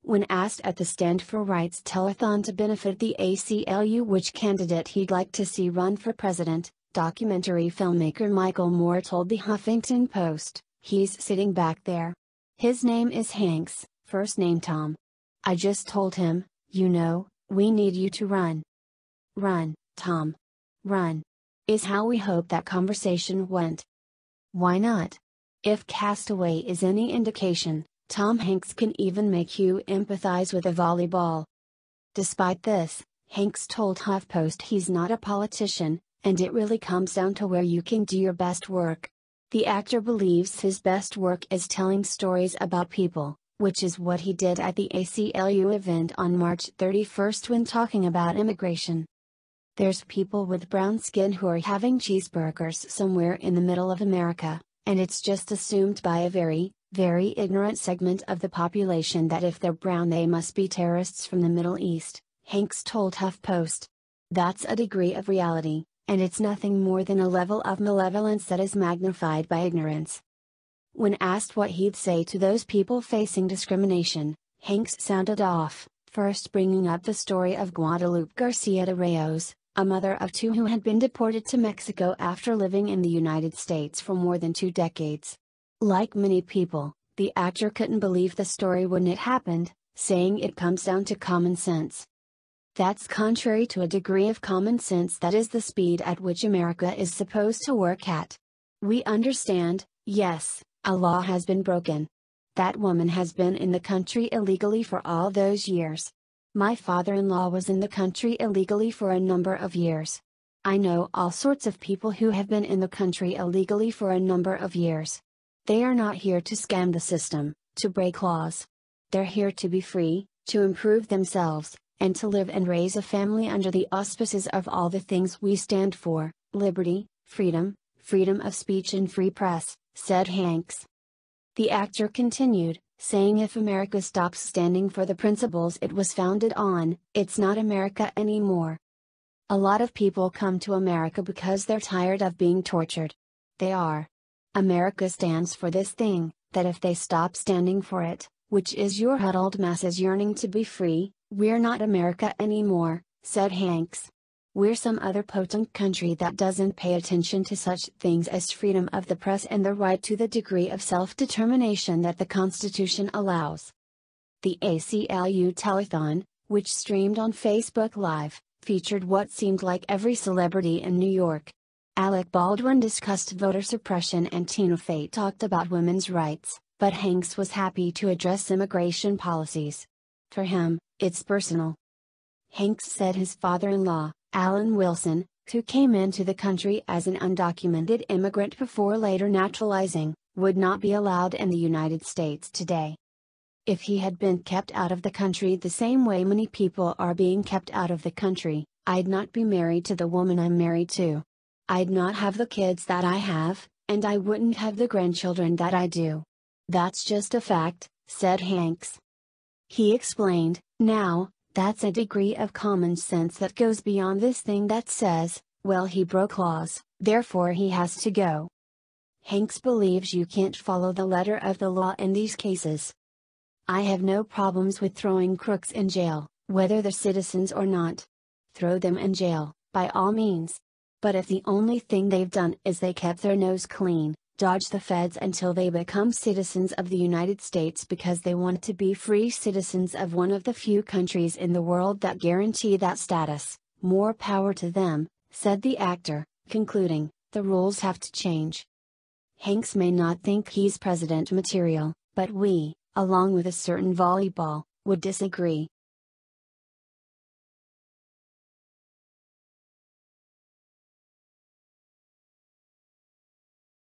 When asked at the Stand for Rights telethon to benefit the ACLU which candidate he'd like to see run for president, documentary filmmaker Michael Moore told the Huffington Post, "He's sitting back there. His name is Hanks, first name Tom. I just told him, you know, we need you to run. Run, Tom. Run." Is how we hope that conversation went. Why not? If Castaway is any indication, Tom Hanks can even make you empathize with a volleyball. Despite this, Hanks told HuffPost he's not a politician, and it really comes down to where you can do your best work. The actor believes his best work is telling stories about people, which is what he did at the ACLU event on March 31st when talking about immigration. There's people with brown skin who are having cheeseburgers somewhere in the middle of America, and it's just assumed by a very, very ignorant segment of the population that if they're brown they must be terrorists from the Middle East, Hanks told HuffPost. That's a degree of reality, and it's nothing more than a level of malevolence that is magnified by ignorance. When asked what he'd say to those people facing discrimination, Hanks sounded off, first bringing up the story of Guadalupe Garcia de Reyes, a mother of two who had been deported to Mexico after living in the United States for more than 2 decades. Like many people, the actor couldn't believe the story when it happened, saying it comes down to common sense. That's contrary to a degree of common sense that is the speed at which America is supposed to work at. We understand, yes, a law has been broken. That woman has been in the country illegally for all those years. My father-in-law was in the country illegally for a number of years. I know all sorts of people who have been in the country illegally for a number of years. They are not here to scam the system, to break laws. They're here to be free, to improve themselves, and to live and raise a family under the auspices of all the things we stand for: liberty, freedom, freedom of speech and free press," said Hanks. The actor continued, saying if America stops standing for the principles it was founded on, it's not America anymore. A lot of people come to America because they're tired of being tortured. They are. America stands for this thing, that if they stop standing for it, which is your huddled masses yearning to be free, we're not America anymore, said Hanks. We're some other potent country that doesn't pay attention to such things as freedom of the press and the right to the degree of self-determination that the Constitution allows. The ACLU telethon, which streamed on Facebook Live, featured what seemed like every celebrity in New York. Alec Baldwin discussed voter suppression and Tina Fey talked about women's rights, but Hanks was happy to address immigration policies. For him, it's personal. Hanks said his father-in-law, Alan Wilson, who came into the country as an undocumented immigrant before later naturalizing, would not be allowed in the United States today. If he had been kept out of the country the same way many people are being kept out of the country, I'd not be married to the woman I'm married to. I'd not have the kids that I have, and I wouldn't have the grandchildren that I do. That's just a fact, said Hanks. He explained, now, that's a degree of common sense that goes beyond this thing that says, well, he broke laws, therefore he has to go. Hanks believes you can't follow the letter of the law in these cases. I have no problems with throwing crooks in jail, whether they're citizens or not. Throw them in jail, by all means. But if the only thing they've done is they kept their nose clean, dodge the feds until they become citizens of the United States because they want to be free citizens of one of the few countries in the world that guarantee that status, more power to them, said the actor, concluding, the rules have to change. Hanks may not think he's president material, but we, along with a certain volleyball, would disagree.